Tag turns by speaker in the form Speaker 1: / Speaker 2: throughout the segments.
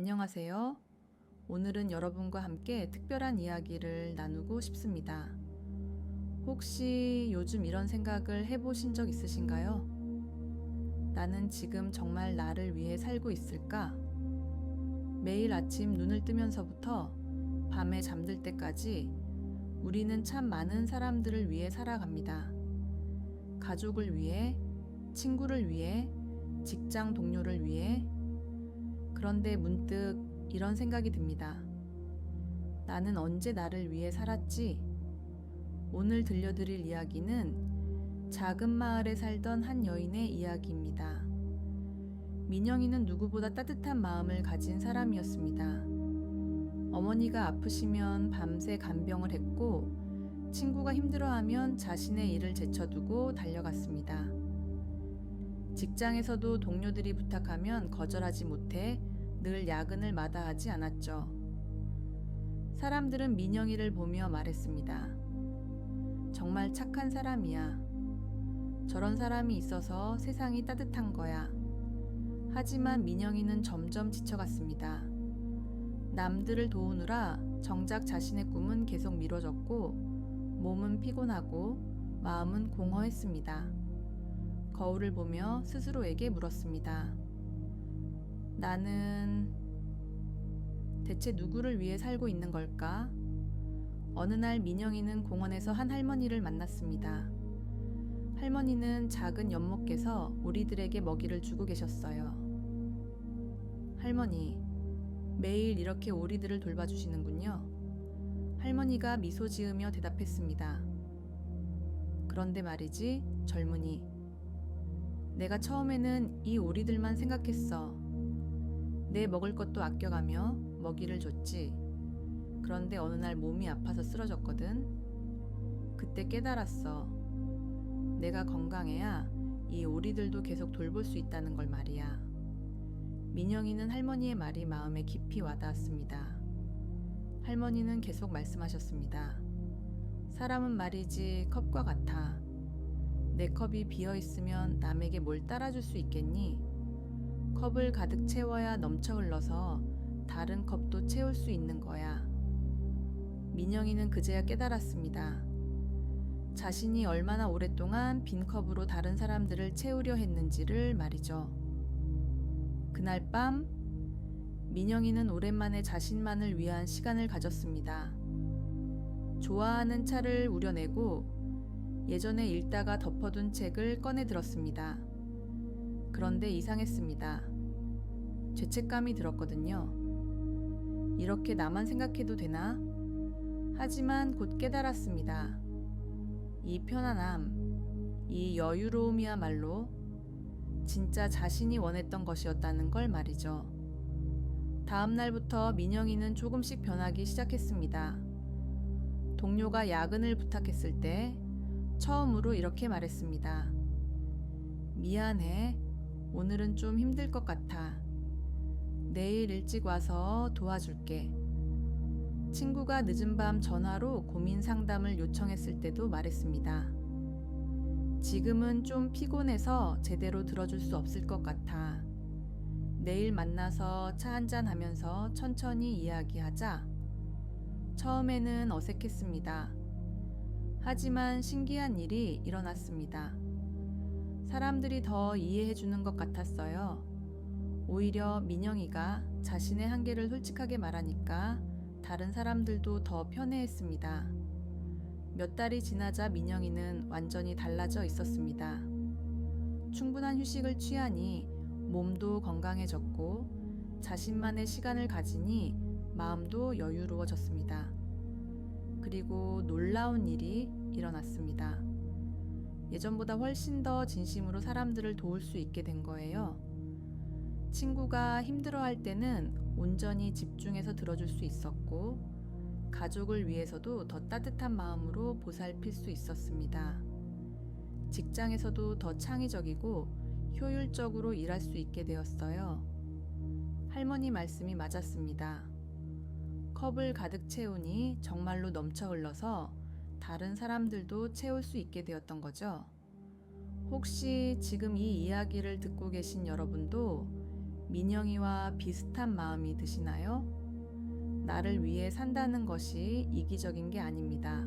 Speaker 1: 안녕하세요. 오늘은 여러분과 함께 특별한 이야기를 나누고 싶습니다. 혹시 요즘 이런 생각을 해보신 적 있으신가요? 나는 지금 정말 나를 위해 살고 있을까? 매일 아침 눈을 뜨면서부터 밤에 잠들 때까지 우리는 참 많은 사람들을 위해 살아갑니다. 가족을 위해, 친구를 위해, 직장 동료를 위해. 그런데 문득 이런 생각이 듭니다. 나는 언제 나를 위해 살았지? 오늘 들려드릴 이야기는 작은 마을에 살던 한 여인의 이야기입니다. 민영이는 누구보다 따뜻한 마음을 가진 사람이었습니다. 어머니가 아프시면 밤새 간병을 했고, 친구가 힘들어하면 자신의 일을 제쳐두고 달려갔습니다. 직장에서도 동료들이 부탁하면 거절하지 못해 늘 야근을 마다하지 않았죠. 사람들은 민영이를 보며 말했습니다. 정말 착한 사람이야. 저런 사람이 있어서 세상이 따뜻한 거야. 하지만 민영이는 점점 지쳐갔습니다. 남들을 도우느라 정작 자신의 꿈은 계속 미뤄졌고 몸은 피곤하고 마음은 공허했습니다. 거울을 보며 스스로에게 물었습니다. 나는 대체 누구를 위해 살고 있는 걸까? 어느 날 민영이는 공원에서 한 할머니를 만났습니다. 할머니는 작은 연못께서 오리들에게 먹이를 주고 계셨어요. 할머니, 매일 이렇게 오리들을 돌봐주시는군요. 할머니가 미소 지으며 대답했습니다. 그런데 말이지, 젊은이. 내가 처음에는 이 오리들만 생각했어. 내 먹을 것도 아껴가며 먹이를 줬지. 그런데 어느 날 몸이 아파서 쓰러졌거든. 그때 깨달았어. 내가 건강해야 이 오리들도 계속 돌볼 수 있다는 걸 말이야. 민영이는 할머니의 말이 마음에 깊이 와닿았습니다. 할머니는 계속 말씀하셨습니다. 사람은 말이지 컵과 같아. 내 컵이 비어있으면 남에게 뭘 따라줄 수 있겠니? 컵을 가득 채워야 넘쳐 흘러서 다른 컵도 채울 수 있는 거야. 민영이는 그제야 깨달았습니다. 자신이 얼마나 오랫동안 빈 컵으로 다른 사람들을 채우려 했는지를 말이죠. 그날 밤, 민영이는 오랜만에 자신만을 위한 시간을 가졌습니다. 좋아하는 차를 우려내고 예전에 읽다가 덮어둔 책을 꺼내 들었습니다. 그런데 이상했습니다. 죄책감이 들었거든요. 이렇게 나만 생각해도 되나? 하지만 곧 깨달았습니다. 이 편안함, 이 여유로움이야말로 진짜 자신이 원했던 것이었다는 걸 말이죠. 다음 날부터 민영이는 조금씩 변하기 시작했습니다. 동료가 야근을 부탁했을 때 처음으로 이렇게 말했습니다. 미안해. 오늘은 좀 힘들 것 같아. 내일 일찍 와서 도와줄게. 친구가 늦은 밤 전화로 고민 상담을 요청했을 때도 말했습니다. 지금은 좀 피곤해서 제대로 들어줄 수 없을 것 같아. 내일 만나서 차 한잔 하면서 천천히 이야기하자. 처음에는 어색했습니다. 하지만 신기한 일이 일어났습니다. 사람들이 더 이해해주는 것 같았어요. 오히려 민영이가 자신의 한계를 솔직하게 말하니까 다른 사람들도 더 편해했습니다. 몇 달이 지나자 민영이는 완전히 달라져 있었습니다. 충분한 휴식을 취하니 몸도 건강해졌고 자신만의 시간을 가지니 마음도 여유로워졌습니다. 그리고 놀라운 일이 일어났습니다. 예전보다 훨씬 더 진심으로 사람들을 도울 수 있게 된 거예요. 친구가 힘들어할 때는 온전히 집중해서 들어줄 수 있었고, 가족을 위해서도 더 따뜻한 마음으로 보살필 수 있었습니다. 직장에서도 더 창의적이고 효율적으로 일할 수 있게 되었어요. 할머니 말씀이 맞았습니다. 컵을 가득 채우니 정말로 넘쳐 흘러서 다른 사람들도 채울 수 있게 되었던 거죠. 혹시 지금 이 이야기를 듣고 계신 여러분도 민영이와 비슷한 마음이 드시나요? 나를 위해 산다는 것이 이기적인 게 아닙니다.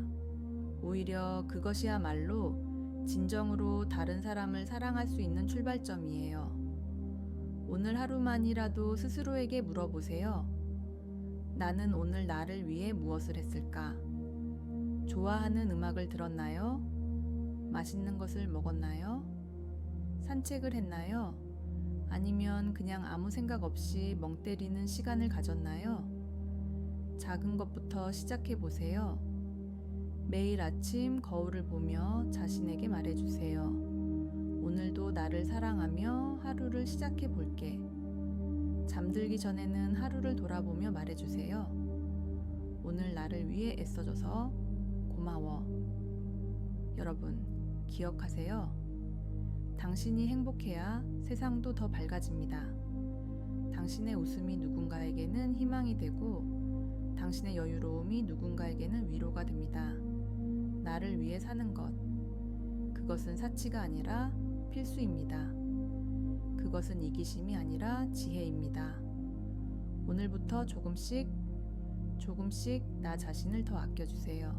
Speaker 1: 오히려 그것이야말로 진정으로 다른 사람을 사랑할 수 있는 출발점이에요. 오늘 하루만이라도 스스로에게 물어보세요. 나는 오늘 나를 위해 무엇을 했을까? 좋아하는 음악을 들었나요? 맛있는 것을 먹었나요? 산책을 했나요? 아니면 그냥 아무 생각 없이 멍 때리는 시간을 가졌나요? 작은 것부터 시작해 보세요. 매일 아침 거울을 보며 자신에게 말해주세요. 오늘도 나를 사랑하며 하루를 시작해 볼게. 잠들기 전에는 하루를 돌아보며 말해주세요. 오늘 나를 위해 애써줘서 고마워. 여러분, 기억하세요. 당신이 행복해야 세상도 더 밝아집니다. 당신의 웃음이 누군가에게는 희망이 되고, 당신의 여유로움이 누군가에게는 위로가 됩니다. 나를 위해 사는 것. 그것은 사치가 아니라 필수입니다. 그것은 이기심이 아니라 지혜입니다. 오늘부터 조금씩 나 자신을 더 아껴주세요.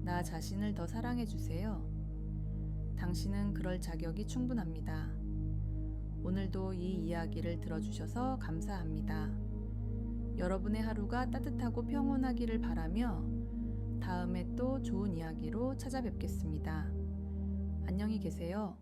Speaker 1: 나 자신을 더 사랑해주세요. 당신은 그럴 자격이 충분합니다. 오늘도 이 이야기를 들어주셔서 감사합니다. 여러분의 하루가 따뜻하고 평온하기를 바라며 다음에 또 좋은 이야기로 찾아뵙겠습니다. 안녕히 계세요.